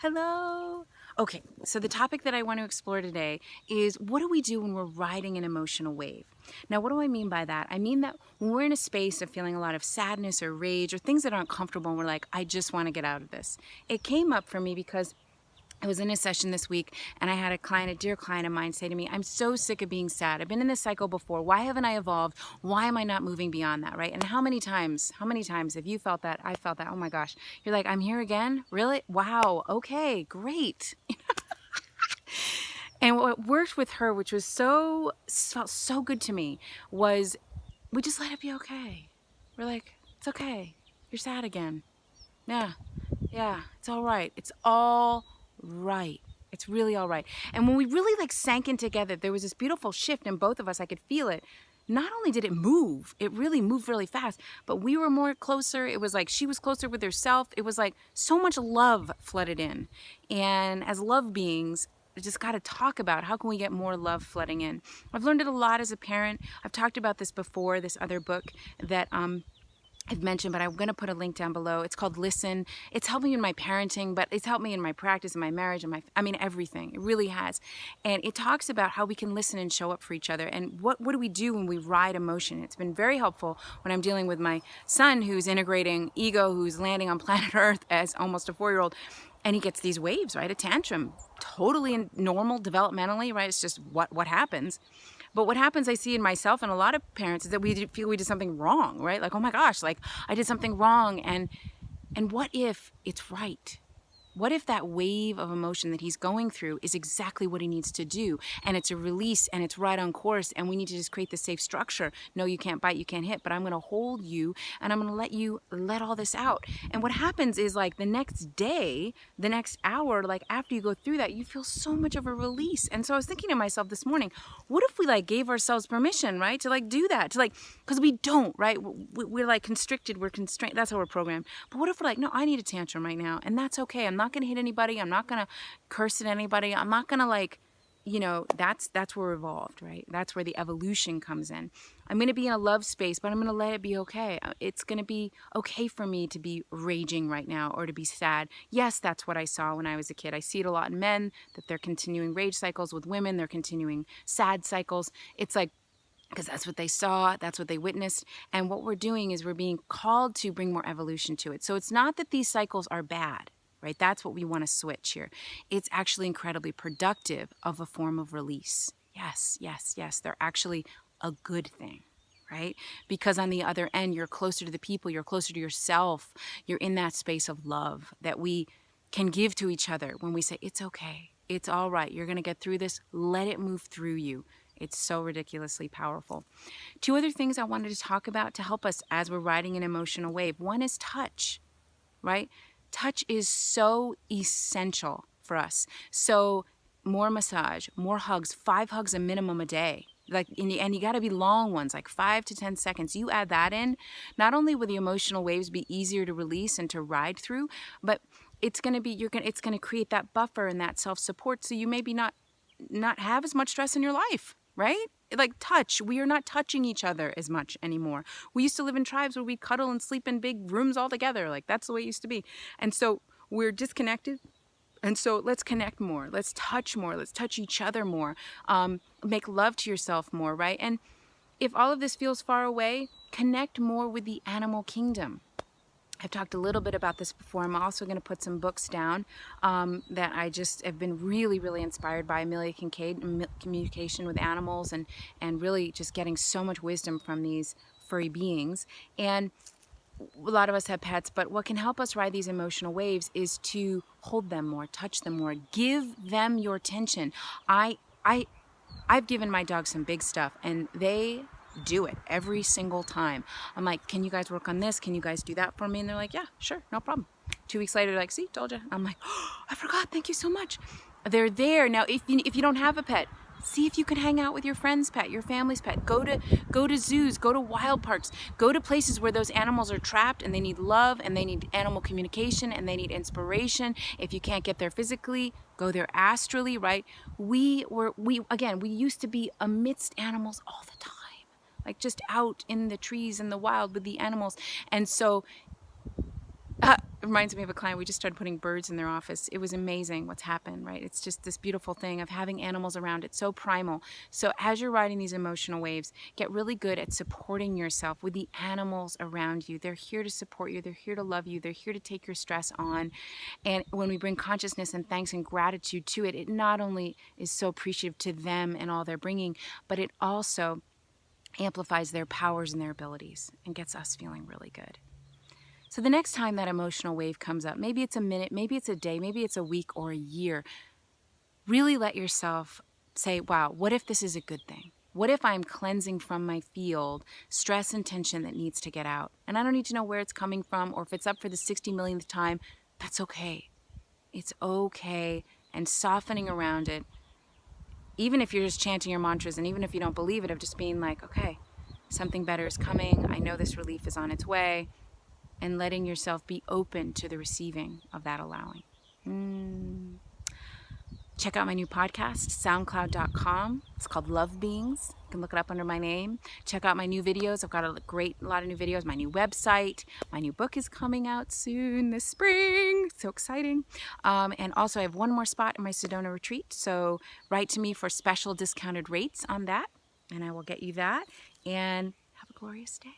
Hello. Okay, so the topic that I want to explore today is what do we do when we're riding an emotional wave? Now, what do I mean by that? I mean that when we're in a space of feeling a lot of sadness or rage or things that aren't comfortable and we're like, I just want to get out of this. It came up for me because I was in a session this week and I had a dear client of mine say to me, I'm so sick of being sad. I've been in this cycle before. Why haven't I evolved? Why am I not moving beyond that, right? And how many times have you felt that? I felt that. Oh my gosh. You're like, I'm here again? Really? Wow. Okay, great. And what worked with her, which was felt so good to me, was we just let it be okay. We're like, it's okay. You're sad again. Yeah, yeah, it's all right. It's all right. It's really all right. And when we really sank in together, there was this beautiful shift in both of us. I could feel it. Not only did it move, it really moved really fast, but we were more closer. It was like she was closer with herself. It was like so much love flooded in. And as love beings, we just got to talk about how can we get more love flooding in. I've learned it a lot as a parent. I've talked about this before, this other book that I've mentioned, but I'm going to put a link down below. It's called Listen. It's helped me in my parenting, but it's helped me in my practice, in my marriage, and everything. It really has. And it talks about how we can listen and show up for each other. And what do we do when we ride emotion? It's been very helpful when I'm dealing with my son who's integrating ego, who's landing on planet Earth as almost a 4-year-old. And he gets these waves, right? A tantrum, totally normal developmentally, right? It's just what happens. But what happens, I see in myself and a lot of parents, is that we feel we did something wrong, right? Like, oh my gosh, like I did something wrong. And what if it's right? What if that wave of emotion that he's going through is exactly what he needs to do? And it's a release and it's right on course and we need to just create the safe structure. No, you can't bite, you can't hit, but I'm going to hold you and I'm going to let you let all this out. And what happens is like the next day, the next hour, like after you go through that, you feel so much of a release. And so I was thinking to myself this morning, what if we gave ourselves permission, right? To do that, because we don't, right? We're constricted, we're constrained. That's how we're programmed. But what if we're like, no, I need a tantrum right now. And that's okay. I'm not going to hit anybody. I'm not going to curse at anybody. I'm not going to that's where we're evolved, right? That's where the evolution comes in. I'm going to be in a love space, but I'm going to let it be okay. It's going to be okay for me to be raging right now or to be sad. Yes, that's what I saw when I was a kid. I see it a lot in men, that they're continuing rage cycles. With women, they're continuing sad cycles. It's because that's what they saw, that's what they witnessed. And what we're doing is we're being called to bring more evolution to it. So it's not that these cycles are bad, right? That's what we want to switch here. It's actually incredibly productive of a form of release. Yes, yes, yes. They're actually a good thing, right? Because on the other end, you're closer to the people, you're closer to yourself. You're in that space of love that we can give to each other when we say, it's okay, it's all right, you're going to get through this, let it move through you. It's so ridiculously powerful. 2 other things I wanted to talk about to help us as we're riding an emotional wave. One is touch, right? Touch is so essential for us. So more massage, more hugs, 5 hugs a minimum a day. And you got to be long ones, like 5 to 10 seconds. You add that in, not only will the emotional waves be easier to release and to ride through, but it's going to create that buffer and that self-support. So you maybe not have as much stress in your life. Right? Touch. We are not touching each other as much anymore. We used to live in tribes where we'd cuddle and sleep in big rooms all together. That's the way it used to be. And so we're disconnected. And so let's connect more. Let's touch more. Let's touch each other more. Make love to yourself more, right? And if all of this feels far away, connect more with the animal kingdom. I've talked a little bit about this before. I'm also going to put some books down that I just have been really, really inspired by. Amelia Kincaid, Communication with Animals, and really just getting so much wisdom from these furry beings. And a lot of us have pets, but what can help us ride these emotional waves is to hold them more, touch them more, give them your attention. I've given my dog some big stuff, and they do it every single time. I'm like, can you guys work on this? Can you guys do that for me? And they're like, yeah, sure, no problem. 2 weeks later, they're like, see, told you. I'm like, oh, I forgot, thank you so much. They're there. Now, if you don't have a pet, see if you can hang out with your friend's pet, your family's pet. Go to zoos, go to wild parks, go to places where those animals are trapped and they need love and they need animal communication and they need inspiration. If you can't get there physically, go there astrally, right? We used to be amidst animals all the time. Just out in the trees and the wild with the animals. And so It reminds me of a client. We just started putting birds in their office. It was amazing what's happened, right? It's just this beautiful thing of having animals around. It's so primal. So as you're riding these emotional waves, get really good at supporting yourself with the animals around you. They're here to support you. They're here to love you. They're here to take your stress on. And when we bring consciousness and thanks and gratitude to it, it not only is so appreciative to them and all they're bringing, but it also amplifies their powers and their abilities and gets us feeling really good. So the next time that emotional wave comes up, maybe it's a minute, maybe it's a day, maybe it's a week or a year, really let yourself say, wow, what if this is a good thing? What if I'm cleansing from my field stress and tension that needs to get out? And I don't need to know where it's coming from, or if it's up for the 60 millionth time. That's okay. It's okay. And softening around it, even if you're just chanting your mantras and even if you don't believe it, of just being like, okay, something better is coming. I know this relief is on its way. And letting yourself be open to the receiving of that allowing. Check out my new podcast, soundcloud.com. It's called Love Beings. You can look it up under my name. Check out my new videos. I've got a lot of new videos. My new website. My new book is coming out soon this spring. So exciting. And also I have one more spot in my Sedona retreat. So write to me for special discounted rates on that. And I will get you that. And have a glorious day.